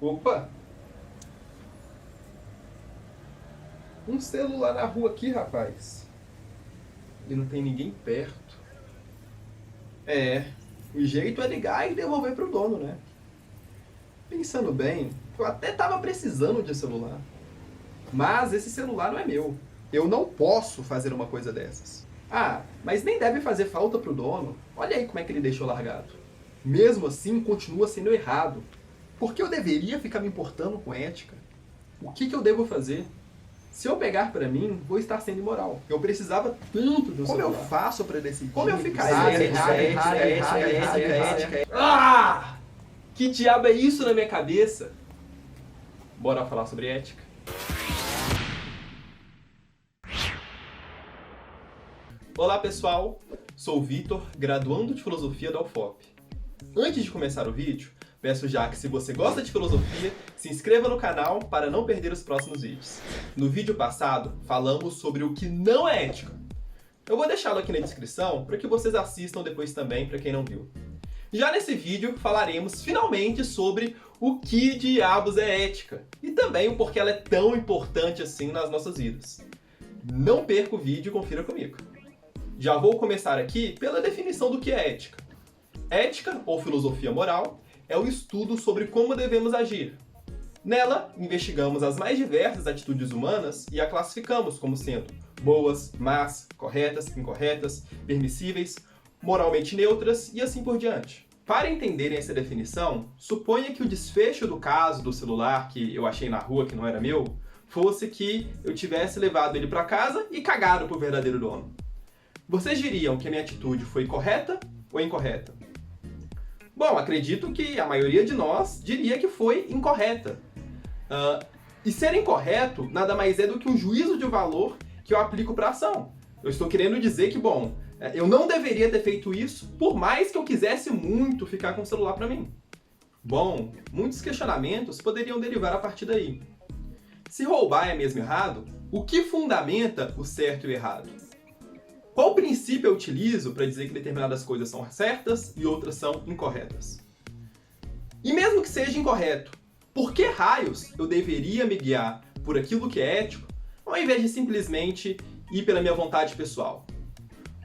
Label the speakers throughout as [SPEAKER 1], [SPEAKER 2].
[SPEAKER 1] Opa! Um celular na rua aqui, rapaz. E não tem ninguém perto. O jeito é ligar e devolver pro dono, né? Pensando bem, eu até tava precisando de um celular. Mas esse celular não é meu. Eu não posso fazer uma coisa dessas. Ah, mas nem deve fazer falta pro dono. Olha aí como é que ele deixou largado. Mesmo assim, continua sendo errado. Por que eu deveria ficar me importando com ética? O que eu devo fazer? Se eu pegar pra mim, vou estar sendo imoral. Eu precisava tanto do celular. Como eu faço pra decidir? Como eu ficar ética?
[SPEAKER 2] Ah! Que diabo é isso na minha cabeça? Bora falar sobre ética? Olá pessoal, sou o Vitor, graduando de Filosofia da UFOP. Antes de começar o vídeo, peço já que se você gosta de filosofia, se inscreva no canal para não perder os próximos vídeos. No vídeo passado, falamos sobre o que não é ética. Eu vou deixá-lo aqui na descrição para que vocês assistam depois também, para quem não viu. Já nesse vídeo, falaremos finalmente sobre o que diabos é ética e também o porquê ela é tão importante assim nas nossas vidas. Não perca o vídeo e confira comigo. Já vou começar aqui pela definição do que é ética. Ética, ou filosofia moral, é o estudo sobre como devemos agir. Nela, investigamos as mais diversas atitudes humanas e a classificamos como sendo boas, más, corretas, incorretas, permissíveis, moralmente neutras e assim por diante. Para entenderem essa definição, suponha que o desfecho do caso do celular que eu achei na rua que não era meu, fosse que eu tivesse levado ele para casa e cagado pro verdadeiro dono. Vocês diriam que a minha atitude foi correta ou incorreta? Bom, acredito que a maioria de nós diria que foi incorreta. E ser incorreto nada mais é do que um juízo de valor que eu aplico para a ação. Eu estou querendo dizer que, bom, eu não deveria ter feito isso, por mais que eu quisesse muito ficar com o celular para mim. Bom, muitos questionamentos poderiam derivar a partir daí. Se roubar é mesmo errado, o que fundamenta o certo e o errado? Qual princípio eu utilizo para dizer que determinadas coisas são certas e outras são incorretas? E mesmo que seja incorreto, por que raios eu deveria me guiar por aquilo que é ético, ao invés de simplesmente ir pela minha vontade pessoal?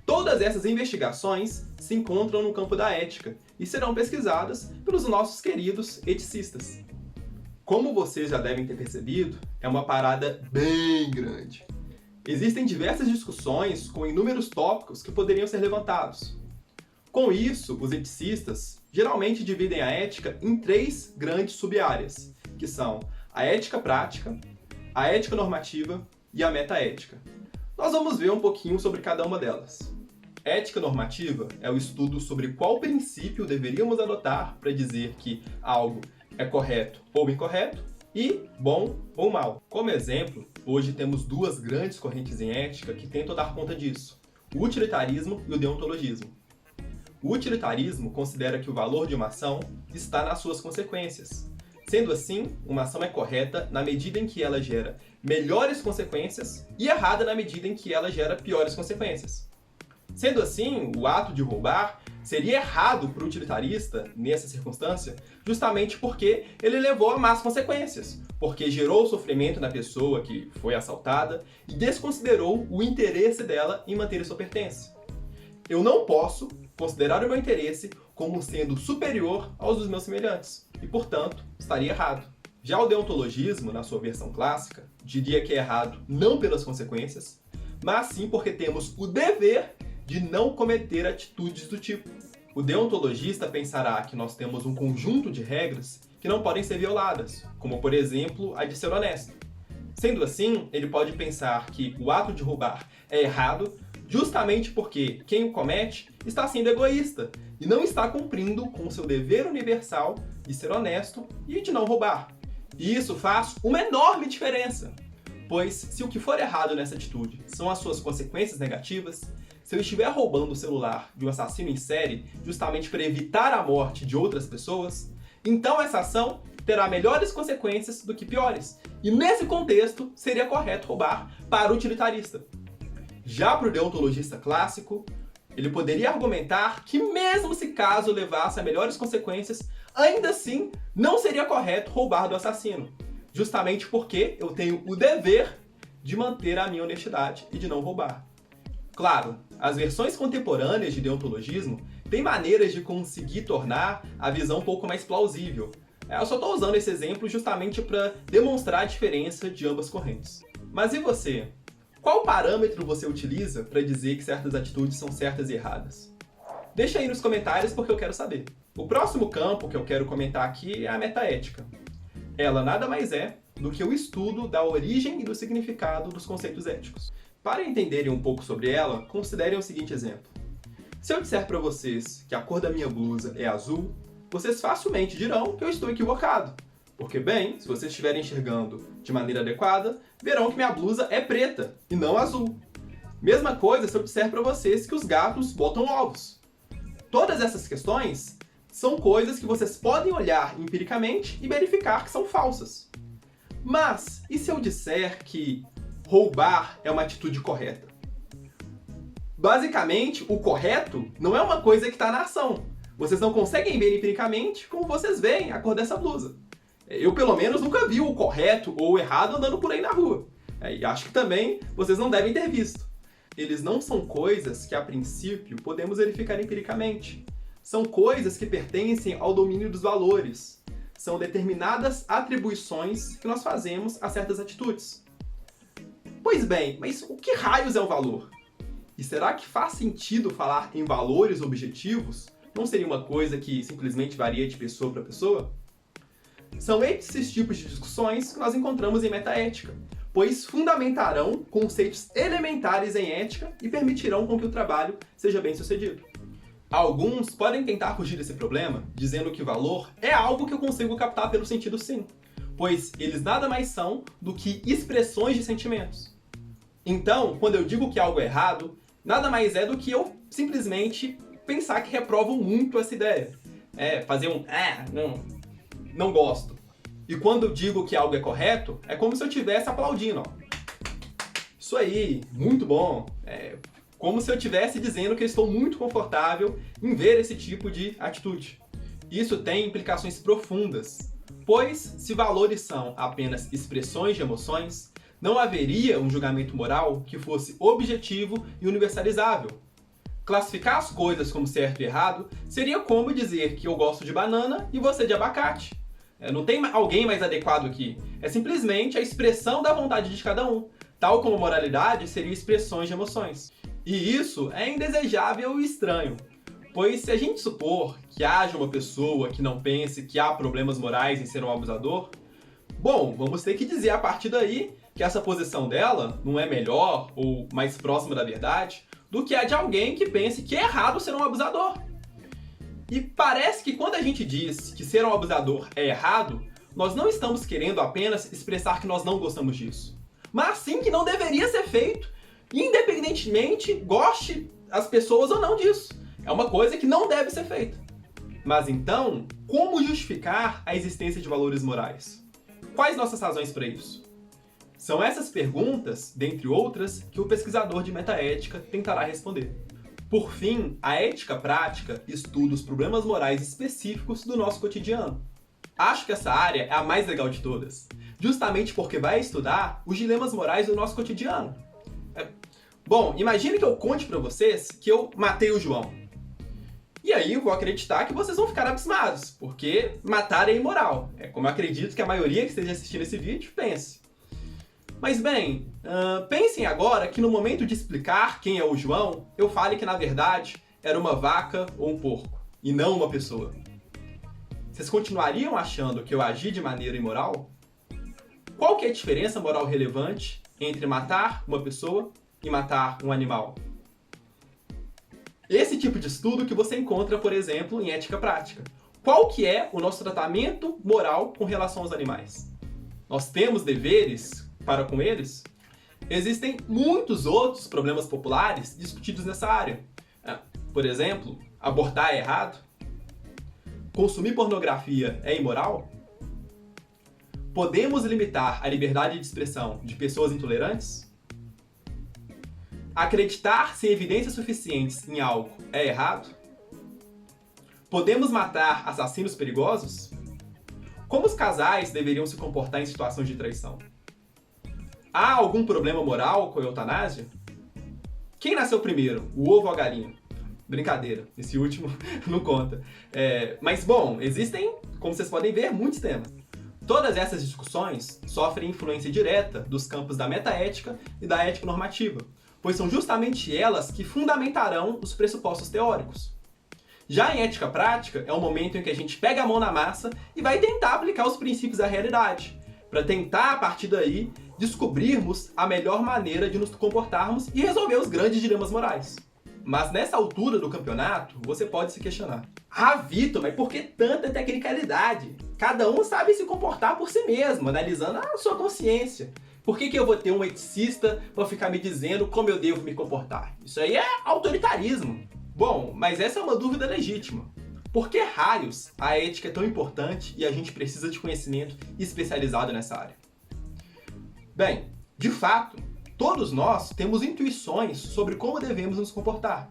[SPEAKER 2] Todas essas investigações se encontram no campo da ética e serão pesquisadas pelos nossos queridos eticistas. Como vocês já devem ter percebido, é uma parada bem grande. Existem diversas discussões com inúmeros tópicos que poderiam ser levantados. Com isso, os eticistas geralmente dividem a ética em três grandes sub-áreas, que são a ética prática, a ética normativa e a metaética. Nós vamos ver um pouquinho sobre cada uma delas. Ética normativa é o estudo sobre qual princípio deveríamos adotar para dizer que algo é correto ou incorreto, e bom ou mal. Como exemplo, hoje temos duas grandes correntes em ética que tentam dar conta disso: o utilitarismo e o deontologismo. O utilitarismo considera que o valor de uma ação está nas suas consequências. Sendo assim, uma ação é correta na medida em que ela gera melhores consequências e errada na medida em que ela gera piores consequências. Sendo assim, o ato de roubar seria errado para o utilitarista, nessa circunstância, justamente porque ele levou a más consequências, porque gerou sofrimento na pessoa que foi assaltada e desconsiderou o interesse dela em manter sua pertence. Eu não posso considerar o meu interesse como sendo superior aos dos meus semelhantes, e, portanto, estaria errado. Já o deontologismo, na sua versão clássica, diria que é errado não pelas consequências, mas sim porque temos o dever de não cometer atitudes do tipo. O deontologista pensará que nós temos um conjunto de regras que não podem ser violadas, como por exemplo a de ser honesto. Sendo assim, ele pode pensar que o ato de roubar é errado justamente porque quem o comete está sendo egoísta e não está cumprindo com o seu dever universal de ser honesto e de não roubar. E isso faz uma enorme diferença, pois se o que for errado nessa atitude são as suas consequências negativas, se eu estiver roubando o celular de um assassino em série justamente para evitar a morte de outras pessoas, então essa ação terá melhores consequências do que piores. E nesse contexto, seria correto roubar para o utilitarista. Já para o deontologista clássico, Ele poderia argumentar que mesmo se caso levasse a melhores consequências, ainda assim não seria correto roubar do assassino, justamente porque eu tenho o dever de manter a minha honestidade e de não roubar. Claro, as versões contemporâneas de deontologismo têm maneiras de conseguir tornar a visão um pouco mais plausível. Eu só estou usando esse exemplo justamente para demonstrar a diferença de ambas correntes. Mas e você? Qual parâmetro você utiliza para dizer que certas atitudes são certas e erradas? Deixa aí nos comentários porque eu quero saber. O próximo campo que eu quero comentar aqui é a metaética. Ela nada mais é do que o estudo da origem e do significado dos conceitos éticos. Para entenderem um pouco sobre ela, considerem o seguinte exemplo. Se eu disser para vocês que a cor da minha blusa é azul, vocês facilmente dirão que eu estou equivocado. Porque, bem, se vocês estiverem enxergando de maneira adequada, verão que minha blusa é preta e não azul. Mesma coisa se eu disser para vocês que os gatos botam ovos. Todas essas questões são coisas que vocês podem olhar empiricamente e verificar que são falsas. Mas, e se eu disser que roubar é uma atitude correta? Basicamente, o correto não é uma coisa que está na ação. Vocês não conseguem ver empiricamente como vocês veem a cor dessa blusa. Eu, pelo menos, nunca vi o correto ou o errado andando por aí na rua. E acho que também vocês não devem ter visto. Eles não são coisas que, a princípio, podemos verificar empiricamente. São coisas que pertencem ao domínio dos valores. São determinadas atribuições que nós fazemos a certas atitudes. Pois bem, mas o que raios é o valor? E será que faz sentido falar em valores objetivos? Não seria uma coisa que simplesmente varia de pessoa para pessoa? São esses tipos de discussões que nós encontramos em metaética, pois fundamentarão conceitos elementares em ética e permitirão com que o trabalho seja bem sucedido. Alguns podem tentar fugir desse problema, dizendo que valor é algo que eu consigo captar pelo sentido sim, pois eles nada mais são do que expressões de sentimentos. Então, quando eu digo que algo é errado, nada mais é do que eu simplesmente pensar que reprovo muito essa ideia. Fazer um não gosto. E quando eu digo que algo é correto, é como se eu estivesse aplaudindo. Ó. Isso aí, muito bom. Como se eu estivesse dizendo que eu estou muito confortável em ver esse tipo de atitude. Isso tem implicações profundas, pois se valores são apenas expressões de emoções, não haveria um julgamento moral que fosse objetivo e universalizável. Classificar as coisas como certo e errado seria como dizer que eu gosto de banana e você de abacate. Não tem alguém mais adequado aqui. É simplesmente a expressão da vontade de cada um, tal como moralidade seria expressões de emoções. E isso é indesejável e estranho, pois se a gente supor que haja uma pessoa que não pense que há problemas morais em ser um abusador, bom, vamos ter que dizer a partir daí que essa posição dela não é melhor ou mais próxima da verdade do que a de alguém que pense que é errado ser um abusador. E parece que quando a gente diz que ser um abusador é errado, nós não estamos querendo apenas expressar que nós não gostamos disso, mas sim que não deveria ser feito, independentemente goste as pessoas ou não disso. É uma coisa que não deve ser feita. Mas então, como justificar a existência de valores morais? Quais nossas razões para isso? São essas perguntas, dentre outras, que o pesquisador de metaética tentará responder. Por fim, a ética prática estuda os problemas morais específicos do nosso cotidiano. Acho que essa área é a mais legal de todas, justamente porque vai estudar os dilemas morais do nosso cotidiano. Bom, imagine que eu conte para vocês que eu matei o João. E aí eu vou acreditar que vocês vão ficar abismados, porque matar é imoral. É como eu acredito que a maioria que esteja assistindo esse vídeo pense. Mas bem, pensem agora que no momento de explicar quem é o João, eu fale que na verdade era uma vaca ou um porco, e não uma pessoa. Vocês continuariam achando que eu agi de maneira imoral? Qual que é a diferença moral relevante entre matar uma pessoa e matar um animal? Esse tipo de estudo que você encontra, por exemplo, em ética prática. Qual que é o nosso tratamento moral com relação aos animais? Nós temos deveres para com eles? Existem muitos outros problemas populares discutidos nessa área. Por exemplo, abortar é errado? Consumir pornografia é imoral? Podemos limitar a liberdade de expressão de pessoas intolerantes? Acreditar sem evidências suficientes em algo é errado? Podemos matar assassinos perigosos? Como os casais deveriam se comportar em situações de traição? Há algum problema moral com a eutanásia? Quem nasceu primeiro, o ovo ou a galinha? Brincadeira, esse último não conta. Mas, bom, existem, como vocês podem ver, muitos temas. Todas essas discussões sofrem influência direta dos campos da metaética e da ética normativa, pois são justamente elas que fundamentarão os pressupostos teóricos. Já em ética prática, é o momento em que a gente pega a mão na massa e vai tentar aplicar os princípios à realidade, para tentar, a partir daí, descobrirmos a melhor maneira de nos comportarmos e resolver os grandes dilemas morais. Mas nessa altura do campeonato, você pode se questionar. Ah, Vitor, mas por que tanta tecnicalidade? Cada um sabe se comportar por si mesmo, analisando a sua consciência. Por que eu vou ter um eticista para ficar me dizendo como eu devo me comportar? Isso aí é autoritarismo. Bom, mas essa é uma dúvida legítima. Por que raios a ética é tão importante e a gente precisa de conhecimento especializado nessa área? Bem, de fato, todos nós temos intuições sobre como devemos nos comportar.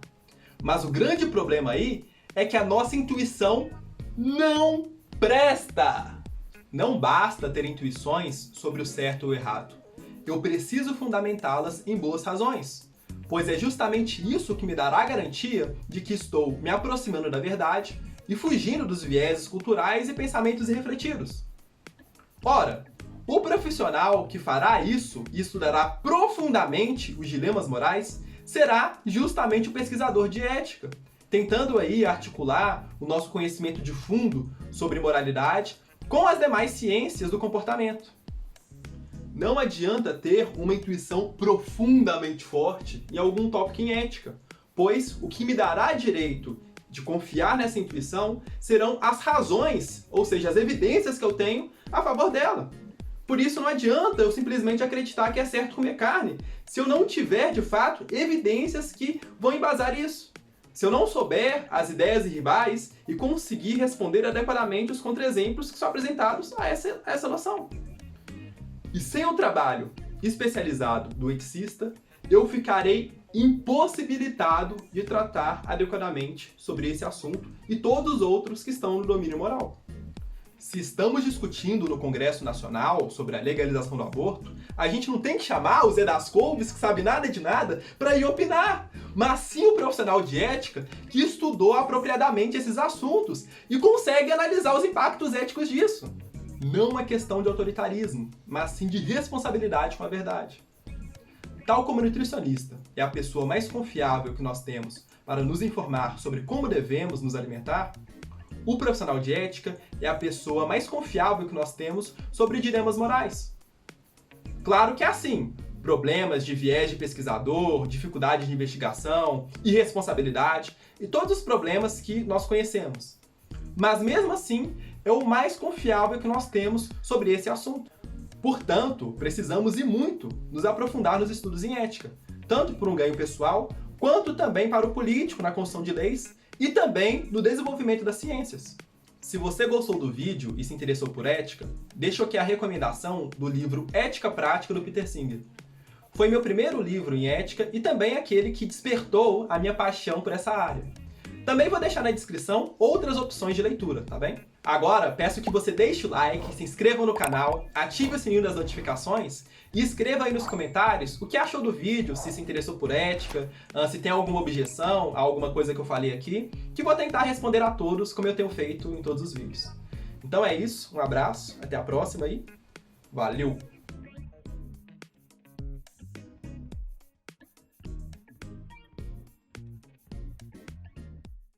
[SPEAKER 2] Mas o grande problema aí é que a nossa intuição não presta. Não basta ter intuições sobre o certo ou o errado. Eu preciso fundamentá-las em boas razões, pois é justamente isso que me dará a garantia de que estou me aproximando da verdade e fugindo dos vieses culturais e pensamentos irrefletidos. Ora, o profissional que fará isso e estudará profundamente os dilemas morais será justamente o pesquisador de ética, tentando aí articular o nosso conhecimento de fundo sobre moralidade com as demais ciências do comportamento. Não adianta ter uma intuição profundamente forte em algum tópico em ética, pois o que me dará direito de confiar nessa intuição serão as razões, ou seja, as evidências que eu tenho a favor dela. Por isso não adianta eu simplesmente acreditar que é certo comer carne, se eu não tiver, de fato, evidências que vão embasar isso. Se eu não souber as ideias rivais e conseguir responder adequadamente os contra-exemplos que são apresentados a essa noção. E sem o trabalho especializado do eticista, eu ficarei impossibilitado de tratar adequadamente sobre esse assunto e todos os outros que estão no domínio moral. Se estamos discutindo no Congresso Nacional sobre a legalização do aborto, a gente não tem que chamar o Zé das Couves, que sabe nada de nada, para ir opinar, mas sim o profissional de ética que estudou apropriadamente esses assuntos e consegue analisar os impactos éticos disso. Não é questão de autoritarismo, mas sim de responsabilidade com a verdade. Tal como o nutricionista é a pessoa mais confiável que nós temos para nos informar sobre como devemos nos alimentar, o profissional de ética é a pessoa mais confiável que nós temos sobre dilemas morais. Claro que é assim, problemas de viés de pesquisador, dificuldade de investigação, irresponsabilidade e todos os problemas que nós conhecemos. Mas mesmo assim, é o mais confiável que nós temos sobre esse assunto. Portanto, precisamos e muito nos aprofundar nos estudos em ética, tanto por um ganho pessoal, quanto também para o político na construção de leis e também no desenvolvimento das ciências. Se você gostou do vídeo e se interessou por ética, deixo aqui a recomendação do livro Ética Prática do Peter Singer. Foi meu primeiro livro em ética e também aquele que despertou a minha paixão por essa área. Também vou deixar na descrição outras opções de leitura, tá bem? Agora, peço que você deixe o like, se inscreva no canal, ative o sininho das notificações e escreva aí nos comentários o que achou do vídeo, se interessou por ética, se tem alguma objeção a alguma coisa que eu falei aqui, que vou tentar responder a todos como eu tenho feito em todos os vídeos. Então é isso, um abraço, até a próxima e valeu!